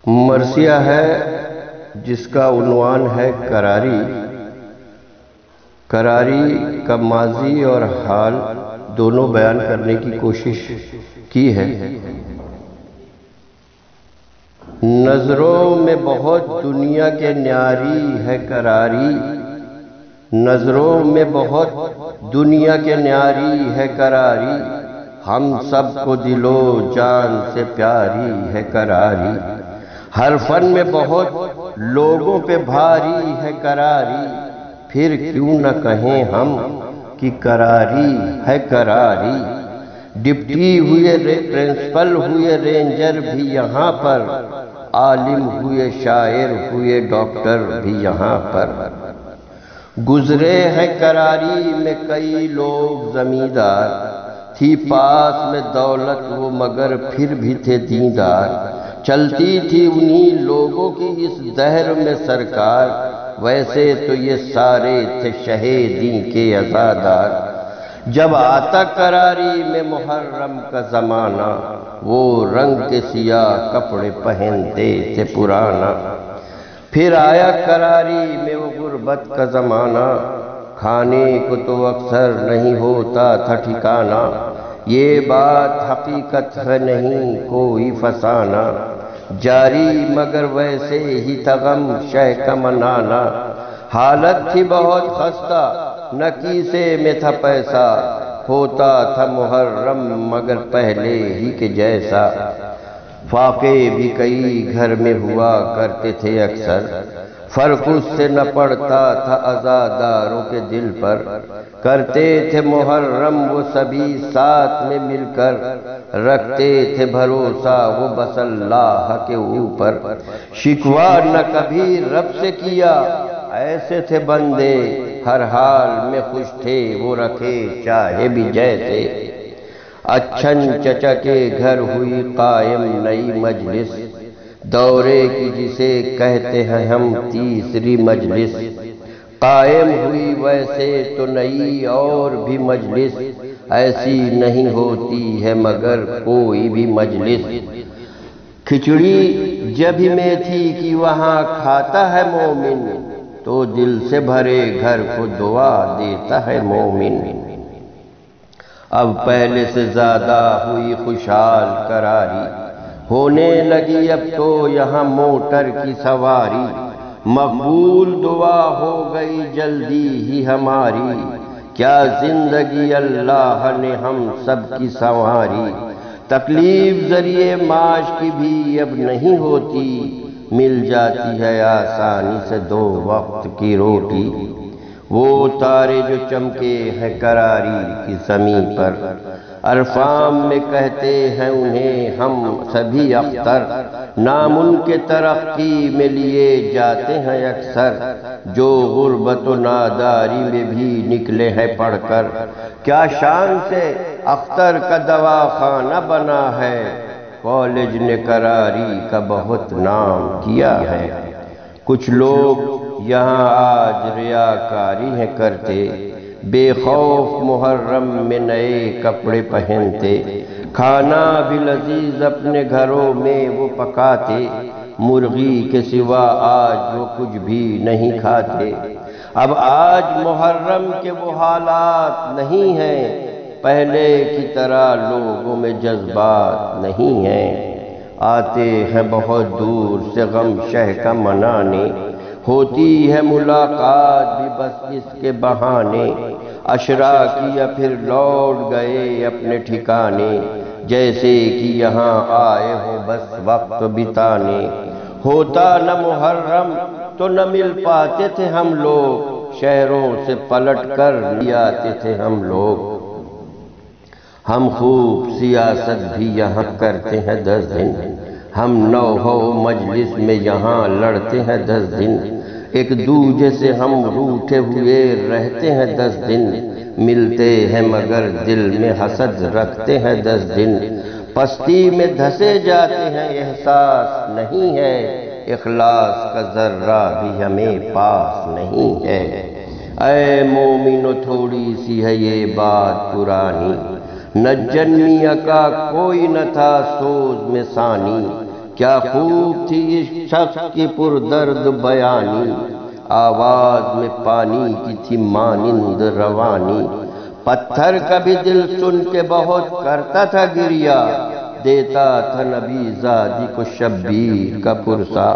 مرثیہ ہے جس کا عنوان ہے کراری۔ کراری کا ماضی اور حال دونوں بیان کرنے کی کوشش کی ہے۔ نظروں میں بہت دنیا کے نیاری ہے کراری، نظروں میں بہت دنیا کے نیاری ہے کراری، ہم سب کو دل و جان سے پیاری ہے کراری، ہر فن میں بہت لوگوں پہ بھاری ہے کراری، پھر کیوں نہ کہیں ہم کہ کراری ہے کراری۔ ڈپٹی ہوئے پرنسپل ہوئے رینجر بھی یہاں پر، عالم ہوئے شاعر ہوئے ڈاکٹر بھی یہاں پر، گزرے ہیں کراری میں کئی لوگ زمیندار، تھی پاس میں دولت وہ مگر پھر بھی تھے دیندار، چلتی تھی انہی لوگوں کی اس دہر میں سرکار، ویسے تو یہ سارے تھے شہیدی کے عزادار۔ جب آتا کراری میں محرم کا زمانہ، وہ رنگ کے سیاہ کپڑے پہنتے تھے پرانا، پھر آیا کراری میں وہ غربت کا زمانہ، کھانے کو تو اکثر نہیں ہوتا تھا ٹھکانہ، یہ بات حقیقت ہے نہیں کوئی فسانہ، جاری مگر ویسے ہی تھا غم شہ کا منانا، حالت تھی بہت خستہ نہ کیسے میں تھا پیسہ، ہوتا تھا محرم مگر پہلے ہی کے جیسا، فاقے بھی کئی گھر میں ہوا کرتے تھے اکثر، فرق اس سے نہ پڑتا تھا عزاداروں کے دل پر، کرتے تھے محرم وہ سبھی ساتھ میں مل کر، رکھتے تھے بھروسہ وہ بس اللہ کے اوپر، شکوہ نہ کبھی رب سے کیا ایسے تھے بندے، ہر حال میں خوش تھے وہ رکھے چاہے بھی جیسے، اچھن چچا کے گھر ہوئی قائم نئی مجلس، دورے کی جسے کہتے ہیں ہم تیسری مجلس، قائم ہوئی ویسے تو نئی اور بھی مجلس، ایسی نہیں ہوتی ہے مگر کوئی بھی مجلس، کھچڑی جب میتھی کی وہاں کھاتا ہے مومن، تو دل سے بھرے گھر کو دعا دیتا ہے مومن، اب پہلے سے زیادہ ہوئی خوشحال کراری، ہونے لگی اب تو یہاں موٹر کی سواری، مقبول دعا ہو گئی جلدی ہی ہماری، کیا زندگی اللہ نے ہم سب کی سنواری، تکلیف ذریعے معاش کی بھی اب نہیں ہوتی، مل جاتی ہے آسانی سے 2 وقت کی روٹی، وہ تارے جو چمکے ہیں کراری کی زمین پر، عرفام میں کہتے ہیں انہیں ہم سبھی اختر، نام ان کے ترقی میں لیے جاتے ہیں اکثر، جو غربت و ناداری میں بھی نکلے ہیں پڑھ کر، کیا شان سے اختر کا دواخانہ بنا ہے، کالج نے کراری کا بہت نام کیا ہے، کچھ لوگ یہاں آج ریاکاری ہیں کرتے، بے خوف محرم میں نئے کپڑے پہنتے، کھانا بھی لذیذ اپنے گھروں میں وہ پکاتے، مرغی کے سوا آج وہ کچھ بھی نہیں کھاتے، اب آج محرم کے وہ حالات نہیں ہیں، پہلے کی طرح لوگوں میں جذبات نہیں ہیں، آتے ہیں بہت دور سے غم شہ کا منانے، ہوتی ہے ملاقات بھی بس اس کے بہانے، عشرہ کیا پھر لوٹ گئے اپنے ٹھکانے، جیسے کہ یہاں آئے ہو بس وقت بتانے، ہوتا نہ محرم تو نہ مل پاتے تھے ہم لوگ، شہروں سے پلٹ کر لے آتے تھے ہم لوگ، ہم خوب سیاست بھی یہاں کرتے ہیں 10 دن، ہم نوحہ مجلس میں یہاں لڑتے ہیں 10 دن، ایک دوجے سے ہم روٹھے ہوئے رہتے ہیں 10 دن، ملتے ہیں مگر دل میں حسد رکھتے ہیں 10 دن، پستی میں دھسے جاتے ہیں احساس نہیں ہے، اخلاص کا ذرہ بھی ہمیں پاس نہیں ہے، اے مومنو تھوڑی سی ہے یہ بات پرانی، نہ جنمی کا کوئی نہ تھا سوز میں ثانی، کیا خوب تھی اس شخص کی پردرد بیانی، آواز میں پانی کی تھی مانند روانی۔ پتھر کا بھی دل سن کے بہت کرتا تھا گریا، دیتا تھا نبی زادی کو شبیر کا پرسا۔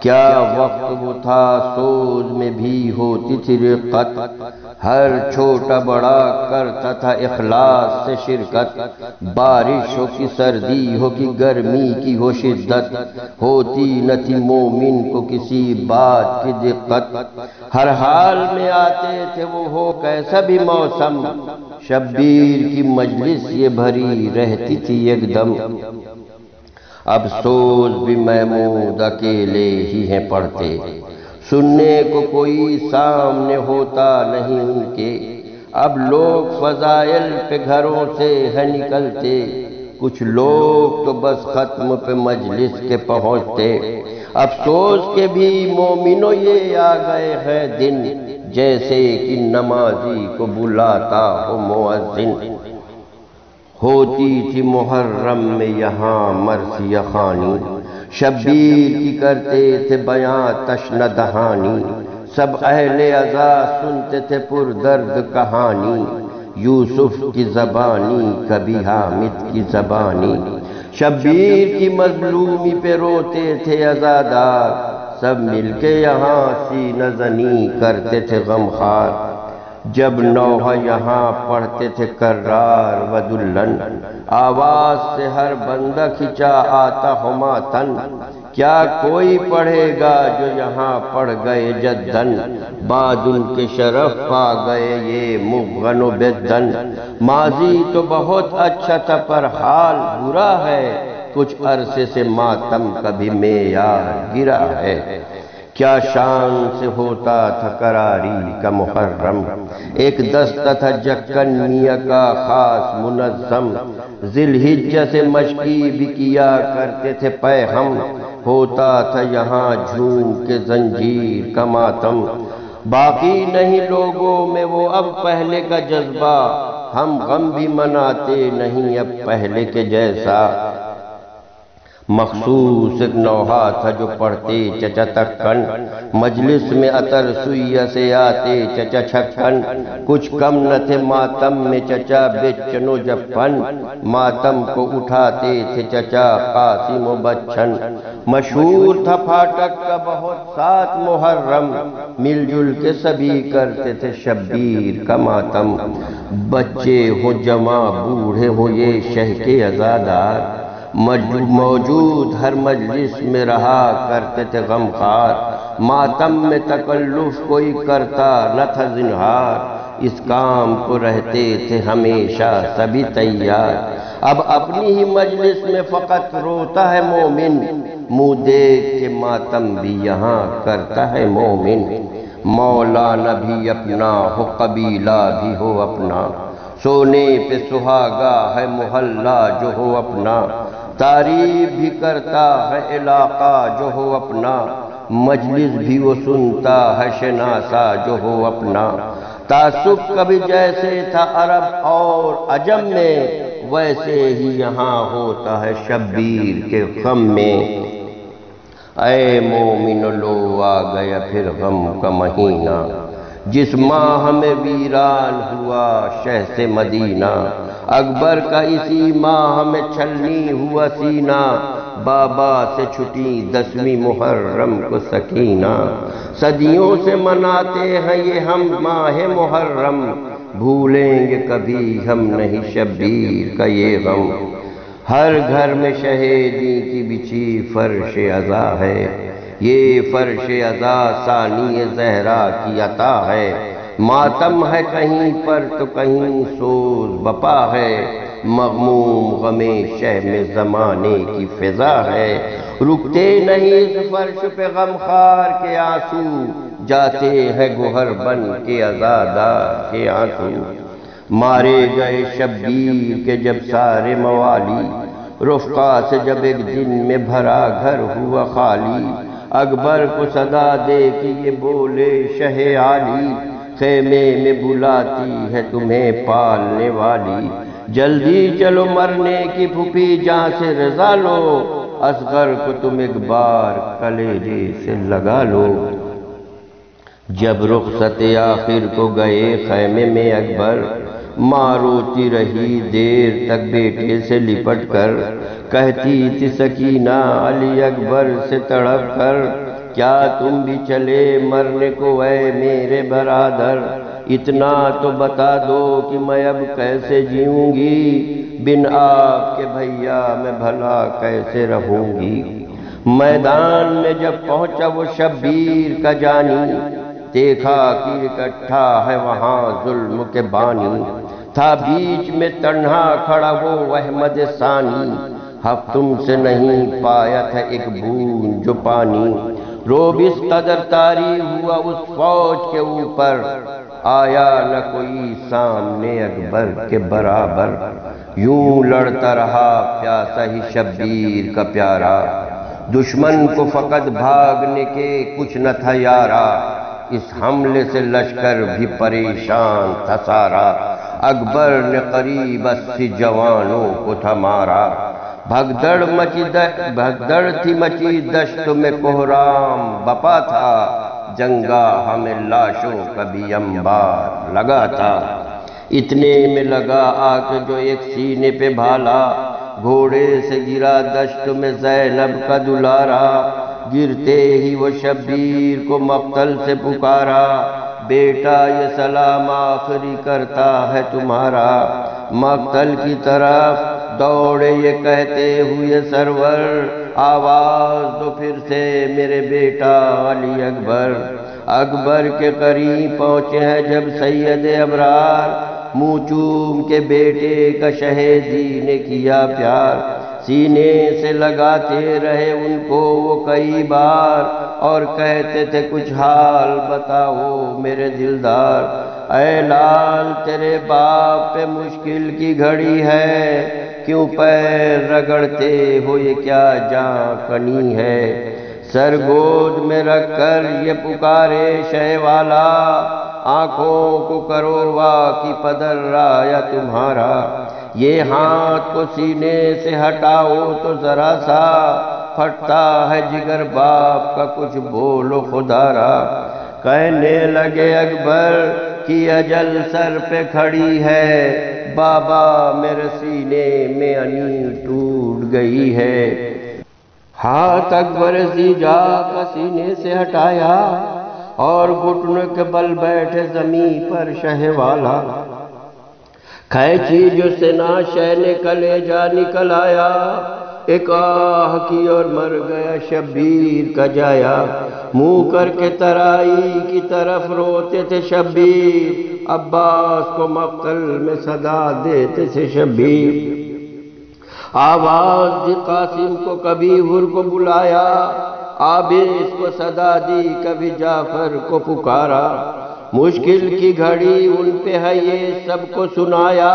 کیا وقت وہ تھا سوز میں بھی ہوتی تھی رقت، ہر چھوٹا بڑا کرتا تھا اخلاص سے شرکت۔ بارش ہو کی سردی ہو کی گرمی کی ہو شدت، ہوتی نہ تھی مومن کو کسی بات کی دقت۔ ہر حال میں آتے تھے وہ ہو کیسا بھی موسم، شبیر کی مجلس یہ بھری رہتی تھی ایک دم۔ اب سوز بھی محمود اکیلے ہی ہیں پڑھتے، سننے کو کوئی سامنے ہوتا نہیں ان کے۔ اب لوگ فضائل پہ گھروں سے ہے نکلتے، کچھ لوگ تو بس ختم پہ مجلس کے پہنچتے۔ افسوس کے بھی مومنوں یہ آ گئے ہیں دن، جیسے کہ نمازی کو بلاتا ہو مؤذن۔ ہوتی تھی محرم میں یہاں مرثیہ خوانی، شبیر کی کرتے تھے بیاں تشنہ دہانی۔ سب اہل عزا سنتے تھے پردرد کہانی، یوسف کی زبانی کبھی حامد کی زبانی۔ شبیر کی مظلومی پہ روتے تھے عزادار، سب مل کے یہاں سینہ زنی کرتے تھے غمخوار۔ جب نوحہ یہاں پڑھتے تھے کرار و دلن، آواز سے ہر بندہ کھچا آتا ہو ماتن۔ کیا کوئی پڑھے گا جو یہاں پڑھ گئے جدن، بعد ان کے شرف پا گئے یہ مغن و بدن۔ ماضی تو بہت اچھا تھا پر حال برا ہے، کچھ عرصے سے ماتم کا بھی معیار گرا ہے۔ کیا شان سے ہوتا تھا کراری کا محرم، ایک دستہ تھا جکن میاں کا خاص منظم۔ ذی الحجہ سے مشقی بھی کیا کرتے تھے پیغم، ہوتا تھا یہاں جھوم کے زنجیر کا ماتم۔ باقی نہیں لوگوں میں وہ اب پہلے کا جذبہ، ہم غم بھی مناتے نہیں اب پہلے کے جیسا۔ مخصوص ایک نوحہ تھا جو پڑھتے چچا تکن، مجلس میں عطر سوئیہ سے آتے چچا چھکن۔ کچھ کم نہ تھے ماتم میں چچا بچن و جپن، ماتم کو اٹھاتے تھے چچا قاسم و بچن۔ مشہور تھا پھاٹک کا بہت ساتھ محرم، مل جل کے سبھی کرتے تھے شبیر کا ماتم۔ بچے ہو جواں بوڑھے ہو یہ شہ کے عزادار، موجود ہر مجلس میں رہا کرتے تھے غمخوار۔ ماتم میں تکلف کوئی کرتا نہ تھا زنہار، اس کام کو رہتے تھے ہمیشہ سبھی تیار۔ اب اپنی ہی مجلس میں فقط روتا ہے مومن، منہ دیکھ کے ماتم بھی یہاں کرتا ہے مومن۔ مولانا بھی اپنا ہو قبیلہ بھی ہو اپنا، سونے پہ سہاگا ہے محلہ جو ہو اپنا۔ تعریف بھی کرتا ہے علاقہ جو ہو اپنا، مجلس بھی وہ سنتا ہے شناسا جو ہو اپنا۔ تعصب کبھی جیسے تھا عرب اور عجم میں، ویسے ہی یہاں ہوتا ہے شبیر کے غم میں۔ اے مومن لو آ گیا پھر غم کا مہینہ، جس ماہ میں ویران ہوا شہر سے مدینہ۔ اکبر کا اسی ماہ میں چھلنی ہوا سینہ، بابا سے چھٹی 10ویں محرم کو سکینہ۔ صدیوں سے مناتے ہیں یہ ہم ماہ محرم، بھولیں گے کبھی ہم نہیں شبیر کا یہ غم۔ ہر گھر میں شہیدی کی بچھی فرش عزا ہے، یہ فرش عزا ثانی زہرا کی عطا ہے۔ ماتم ہے کہیں پر تو کہیں سوز بپا ہے، مغموم غم شہ میں زمانے کی فضا ہے۔ رکتے نہیں اس فرش پہ غمخوار کے آنسو، جاتے ہیں گوہر بن کے عزادار کے آنسو۔ مارے گئے شبیر کے جب سارے موالی، رفقا سے جب ایک دن میں بھرا گھر ہوا خالی۔ اکبر کو صدا دے کے یہ بولے شہ عالی، خیمے میں بلاتی ہے تمہیں پالنے والی۔ جلدی چلو مرنے کی پھوپھی جہاں سے رضا لو، اصغر کو تم ایک بار کلیجے سے لگا لو۔ جب رخصت آخر کو گئے خیمے میں اکبر، ماں روتی رہی دیر تک بیٹے سے لپٹ کر، کہتی تھی سکینہ علی اکبر سے تڑپ کر، کیا تم بھی چلے مرنے کو اے میرے برادر؟ اتنا تو بتا دو کہ میں اب کیسے جیوں گی، بن آپ کے بھیا میں بھلا کیسے رہوں گی۔ میدان میں جب پہنچا وہ شبیر کا جانی، دیکھا کہ اکٹھا ہے وہاں ظلم کے بانی، تھا بیچ میں تنہا کھڑا وہ احمد ثانی، حق تم سے نہیں پایا تھا ایک بوند جو پانی، روب اس قدر طاری ہوا اس فوج کے اوپر، آیا نہ کوئی سامنے اکبر کے برابر، یوں لڑتا رہا پیاسا ہی شبیر کا پیارا، دشمن کو فقط بھاگنے کے کچھ نہ تھا یارا، اس حملے سے لشکر بھی پریشان تھا سارا، اکبر نے قریب 80 جوانوں کو تھا مارا، بھگدڑ تھی مچی دشت میں کوہرام بپا تھا، جنگا ہمیں لاشوں کا بھی انبار لگا تھا، اتنے میں لگا آ کے جو ایک سینے پہ بھالا، گھوڑے سے گرا دشت میں زینب کا دلارا، گرتے ہی وہ شبیر کو مقتل سے پکارا، بیٹا یہ سلام آخری کرتا ہے تمہارا، مقتل کی طرف دوڑے یہ کہتے ہوئے سرور، آواز دو پھر سے میرے بیٹا علی اکبر، اکبر کے قریب پہنچے ہیں جب سید ابرار، منہ چوم کے بیٹے کا شہیدی نے کیا پیار، سینے سے لگاتے رہے ان کو وہ کئی بار، اور کہتے تھے کچھ حال بتاؤ میرے دلدار، اے لال تیرے باپ پہ مشکل کی گھڑی ہے، کیوں پیر رگڑتے ہو یہ کیا جاں کنی ہے، سر گود میں رکھ کر یہ پکارے شہ والا، آنکھوں کو کرو وا کی پدر رایا تمہارا، یہ ہاتھ کو سینے سے ہٹاؤ تو ذرا سا، پھٹتا ہے جگر باپ کا کچھ بولو خدا را، کہنے لگے اکبر کی اجل سر پہ کھڑی ہے، بابا میرے سینے میں انی ٹوٹ گئی ہے، ہاتھ اکبر زیجا کا سینے سے ہٹایا، اور گھٹنوں کے بل بیٹھے زمین پر شہ والا، کھینچی جو سنا شہ نے کلیجا نکل آیا، ایک آہ کی اور مر گیا شبیر کا جایا، منہ کر کے ترائی کی طرف روتے تھے شبیر، عباس کو مقتل میں صدا دیتے تھے شبیر، آواز دی قاسم کو کبھی حر کو بلایا، عابس کو صدا دی کبھی جعفر کو پکارا، مشکل کی گھڑی ان پہ ہے یہ سب کو سنایا،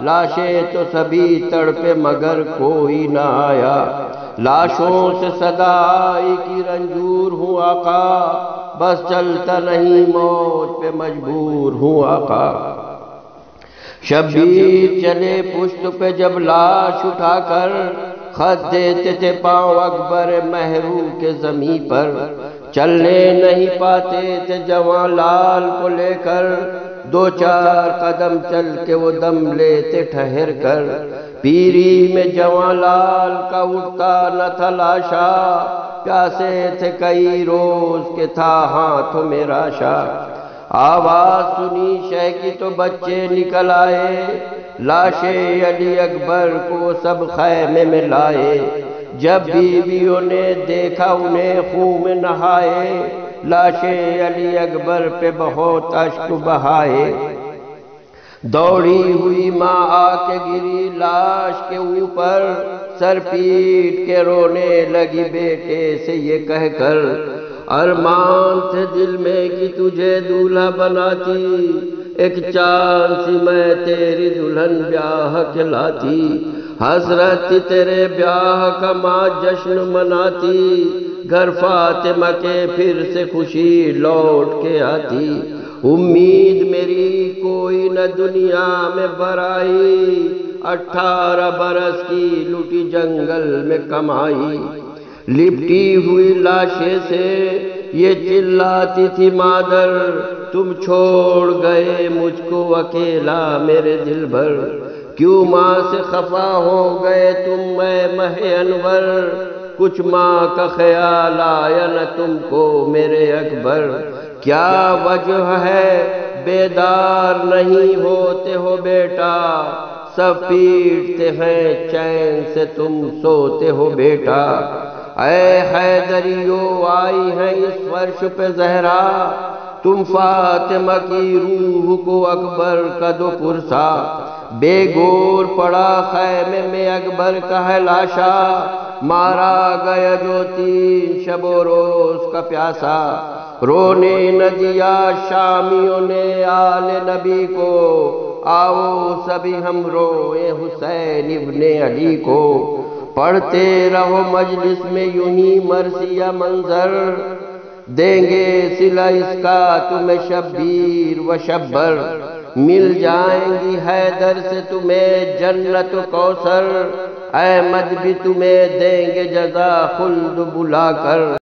لاشیں تو سبھی تڑپے مگر کوئی نہ آیا، لاشوں سے صدا آئی کہ رنجور ہوں آقا، بس چلتا نہیں موت پہ مجبور ہوں آقا، شبیر چلے پشت پہ جب لاش اٹھا کر، خط دیتے تھے پاؤں اکبر محرو کے زمین پر، چلنے نہیں پاتے تھے جوان لال کو لے کر، دو چار قدم چل کے وہ دم لیتے ٹھہر کر، پیری میں جوان لال کا اٹھتا نہ تھا لاشا، پیاسے تھے کئی روز کے تھا ہاتھوں میں راشا، آواز سنی شہ کی تو بچے نکل آئے، لاشیں علی اکبر کو سب خیمے میں لائے، جب بیویوں نے دیکھا انہیں خون میں نہائے، لاشیں علی اکبر پہ بہت اشک بہائے، دوڑی ہوئی ماں آ کے گری لاش کے اوپر، سر پیٹ کے رونے لگی بیٹے سے یہ کہہ کر، ارمان تھے دل میں کہ تجھے دولہا بناتی، ایک چاند سی میں تیری دلہن بیاہ کے لاتی، حسرت تھی تیرے بیاہ کا ماں جشن مناتی، گھر فاطمہ کے پھر سے خوشی لوٹ کے آتی، امید میری کوئی نہ دنیا میں برائی، 18 برس کی لٹی جنگل میں کمائی، لپٹی ہوئی لاشیں سے یہ چلاتی تھی مادر، تم چھوڑ گئے مجھ کو اکیلا میرے دل بھر، کیوں ماں سے خفا ہو گئے تم اے ماہ انور، کچھ ماں کا خیال آیا نہ تم کو میرے اکبر، کیا وجہ ہے بیدار نہیں ہوتے ہو بیٹا، سب پیٹتے ہیں چین سے تم سوتے ہو بیٹا، اے حیدریو آئی ہے اس فرش پہ زہرا، تم فاطمہ کی روح کو اکبر کا دو پرسا، بے گور پڑا خیمے میں اکبر کا ہے لاشا، مارا گیا جو 3 شب و روز کا پیاسا، رونے نہ دیا شامیوں نے آل نبی کو، آؤ سبھی ہم روئے حسین ابن علی کو، پڑھتے رہو مجلس میں یوں ہی مرثیہ منظر، دیں گے صلہ اس کا تمہیں شبیر و شبر، مل جائیں گی حیدر سے تمہیں جنت و کوثر، احمد بھی تمہیں دیں گے جزا خلد بلا کر۔